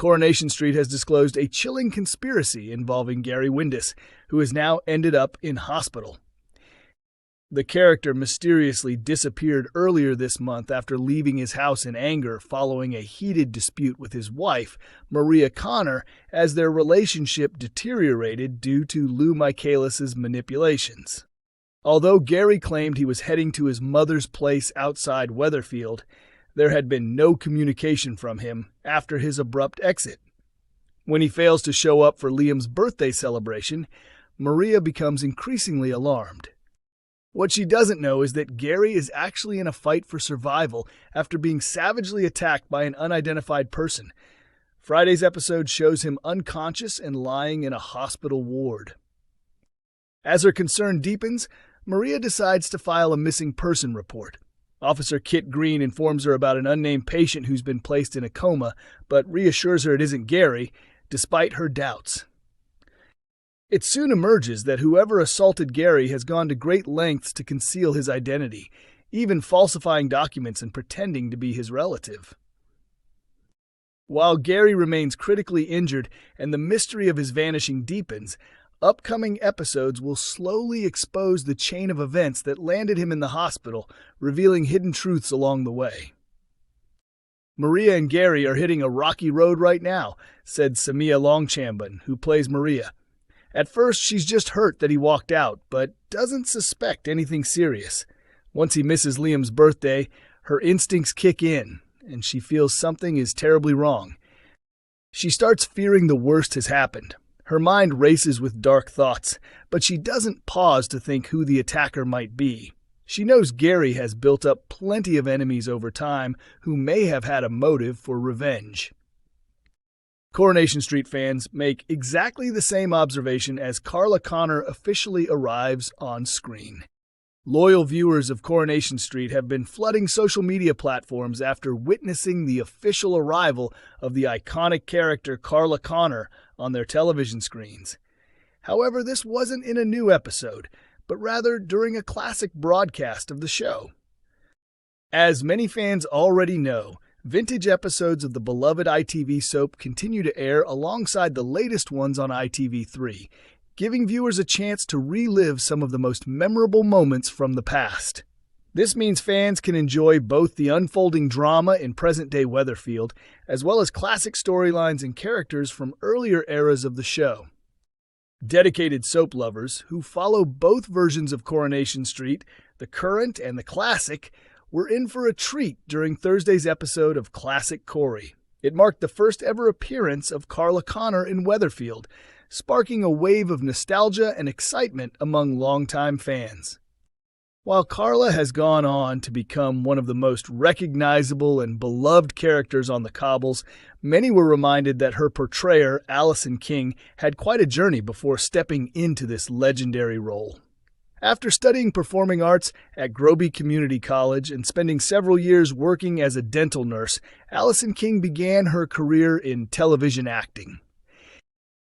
Coronation Street has disclosed a chilling conspiracy involving Gary Windass, who has now ended up in hospital. The character mysteriously disappeared earlier this month after leaving his house in anger following a heated dispute with his wife, Maria Connor, as their relationship deteriorated due to Lou Michaelis' manipulations. Although Gary claimed he was heading to his mother's place outside Weatherfield, there had been no communication from him after his abrupt exit. When he fails to show up for Liam's birthday celebration, Maria becomes increasingly alarmed. What she doesn't know is that Gary is actually in a fight for survival after being savagely attacked by an unidentified person. Friday's episode shows him unconscious and lying in a hospital ward. As her concern deepens, Maria decides to file a missing person report. Officer Kit Green informs her about an unnamed patient who's been placed in a coma, but reassures her it isn't Gary, despite her doubts. It soon emerges that whoever assaulted Gary has gone to great lengths to conceal his identity, even falsifying documents and pretending to be his relative. While Gary remains critically injured and the mystery of his vanishing deepens, upcoming episodes will slowly expose the chain of events that landed him in the hospital, revealing hidden truths along the way. "Maria and Gary are hitting a rocky road right now," said Samia Longchamban, who plays Maria. At first, she's just hurt that he walked out, but doesn't suspect anything serious. Once he misses Liam's birthday, her instincts kick in, and she feels something is terribly wrong. She starts fearing the worst has happened. Her mind races with dark thoughts, but she doesn't pause to think who the attacker might be. She knows Gary has built up plenty of enemies over time who may have had a motive for revenge. Coronation Street fans make exactly the same observation as Carla Connor officially arrives on screen. Loyal viewers of Coronation Street have been flooding social media platforms after witnessing the official arrival of the iconic character Carla Connor on their television screens. However, this wasn't in a new episode, but rather during a classic broadcast of the show. As many fans already know, vintage episodes of the beloved ITV soap continue to air alongside the latest ones on ITV3, giving viewers a chance to relive some of the most memorable moments from the past. This means fans can enjoy both the unfolding drama in present-day Weatherfield, as well as classic storylines and characters from earlier eras of the show. Dedicated soap lovers who follow both versions of Coronation Street, the current and the classic, were in for a treat during Thursday's episode of Classic Corrie. It marked the first ever appearance of Carla Connor in Weatherfield, sparking a wave of nostalgia and excitement among longtime fans. While Carla has gone on to become one of the most recognizable and beloved characters on the cobbles, many were reminded that her portrayer, Allison King, had quite a journey before stepping into this legendary role. After studying performing arts at Groby Community College and spending several years working as a dental nurse, Allison King began her career in television acting.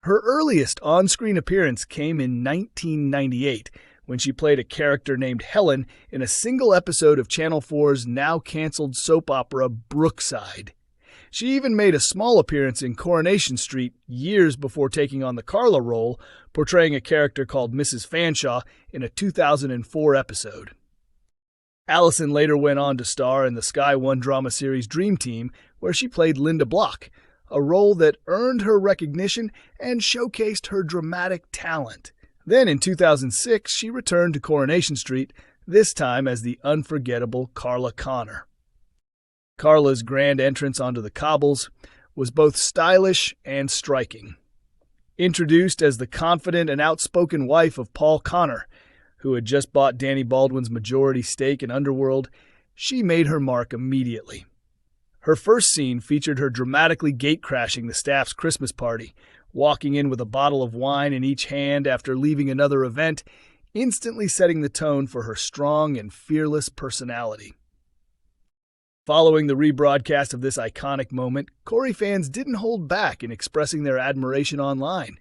Her earliest on-screen appearance came in 1998, when she played a character named Helen in a single episode of Channel 4's now-canceled soap opera Brookside. She even made a small appearance in Coronation Street years before taking on the Carla role, portraying a character called Mrs. Fanshawe in a 2004 episode. Allison later went on to star in the Sky One drama series Dream Team, where she played Linda Block, a role that earned her recognition and showcased her dramatic talent. Then in 2006, she returned to Coronation Street, this time as the unforgettable Carla Connor. Carla's grand entrance onto the cobbles was both stylish and striking. Introduced as the confident and outspoken wife of Paul Connor, who had just bought Danny Baldwin's majority stake in Underworld, she made her mark immediately. Her first scene featured her dramatically gate-crashing the staff's Christmas party, walking in with a bottle of wine in each hand after leaving another event, instantly setting the tone for her strong and fearless personality. Following the rebroadcast of this iconic moment, Corrie fans didn't hold back in expressing their admiration online.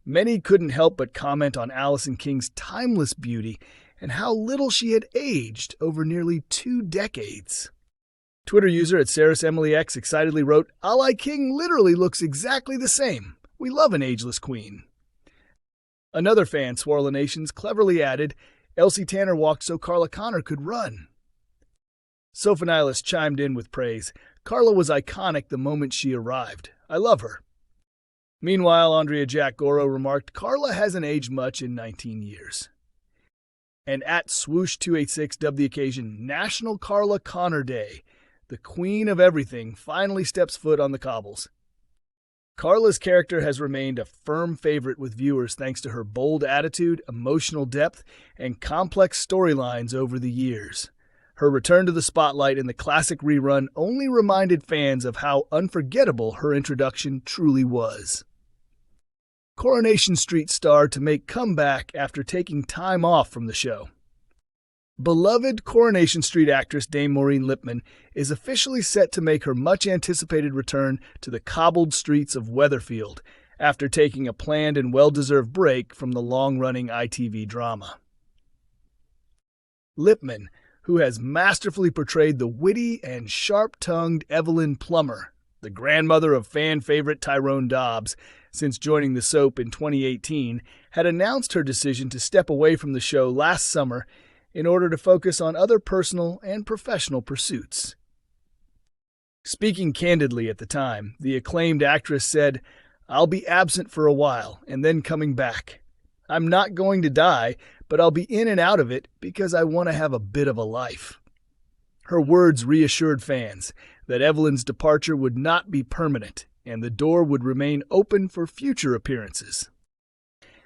Many couldn't help but comment on Allison King's timeless beauty and how little she had aged over nearly 2 decades. Twitter user at SarahEmilyX excitedly wrote, "Ally King literally looks exactly the same. We love an ageless queen." Another fan, Swarlenations, cleverly added, "Elsie Tanner walked so Carla Connor could run." Sophanilus chimed in with praise. "Carla was iconic the moment she arrived. I love her." Meanwhile, Andrea Jack Goro remarked, "Carla hasn't aged much in 19 years. And at Swoosh286 dubbed the occasion National Carla Connor Day. The queen of everything finally steps foot on the cobbles. Carla's character has remained a firm favorite with viewers thanks to her bold attitude, emotional depth, and complex storylines over the years. Her return to the spotlight in the classic rerun only reminded fans of how unforgettable her introduction truly was. Coronation Street star to make comeback after taking time off from the show. Beloved Coronation Street actress Dame Maureen Lipman is officially set to make her much-anticipated return to the cobbled streets of Weatherfield after taking a planned and well-deserved break from the long-running ITV drama. Lipman, who has masterfully portrayed the witty and sharp-tongued Evelyn Plummer, the grandmother of fan-favorite Tyrone Dobbs, since joining the soap in 2018, had announced her decision to step away from the show last summer in order to focus on other personal and professional pursuits. Speaking candidly at the time, the acclaimed actress said, "I'll be absent for a while and then coming back. I'm not going to die, but I'll be in and out of it because I want to have a bit of a life." Her words reassured fans that Evelyn's departure would not be permanent and the door would remain open for future appearances.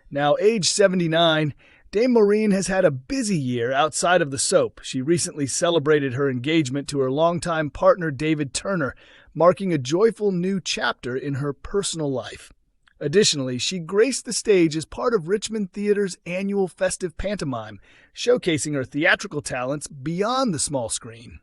Now aged 79, Dame Maureen has had a busy year outside of the soap. She recently celebrated her engagement to her longtime partner David Turner, marking a joyful new chapter in her personal life. Additionally, she graced the stage as part of Richmond Theater's annual festive pantomime, showcasing her theatrical talents beyond the small screen.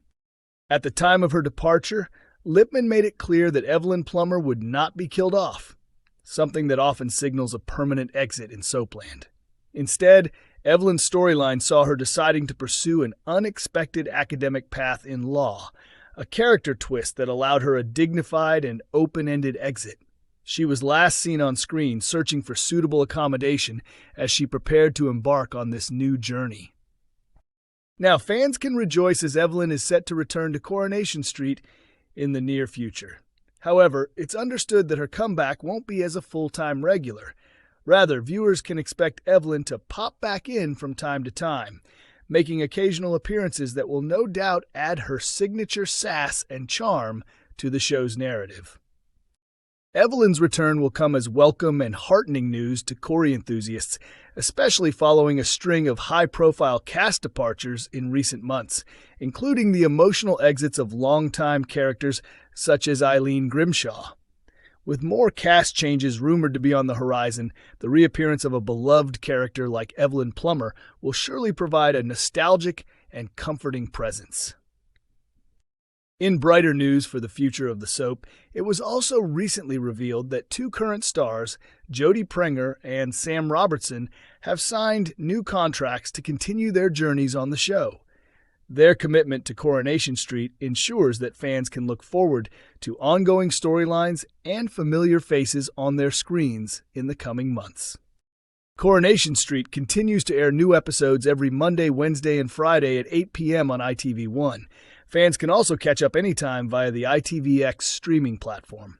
At the time of her departure, Lipman made it clear that Evelyn Plummer would not be killed off, something that often signals a permanent exit in soapland. Instead, Evelyn's storyline saw her deciding to pursue an unexpected academic path in law, a character twist that allowed her a dignified and open-ended exit. She was last seen on screen searching for suitable accommodation as she prepared to embark on this new journey. Now, fans can rejoice as Evelyn is set to return to Coronation Street in the near future. However, it's understood that her comeback won't be as a full-time regular. Rather, viewers can expect Evelyn to pop back in from time to time, making occasional appearances that will no doubt add her signature sass and charm to the show's narrative. Evelyn's return will come as welcome and heartening news to Corrie enthusiasts, especially following a string of high-profile cast departures in recent months, including the emotional exits of longtime characters such as Eileen Grimshaw. With more cast changes rumored to be on the horizon, the reappearance of a beloved character like Evelyn Plummer will surely provide a nostalgic and comforting presence. In brighter news for the future of the soap, it was also recently revealed that two current stars, Jodie Prenger and Sam Robertson, have signed new contracts to continue their journeys on the show. Their commitment to Coronation Street ensures that fans can look forward to ongoing storylines and familiar faces on their screens in the coming months. Coronation Street continues to air new episodes every Monday, Wednesday, and Friday at 8 p.m. on ITV1. Fans can also catch up anytime via the ITVX streaming platform.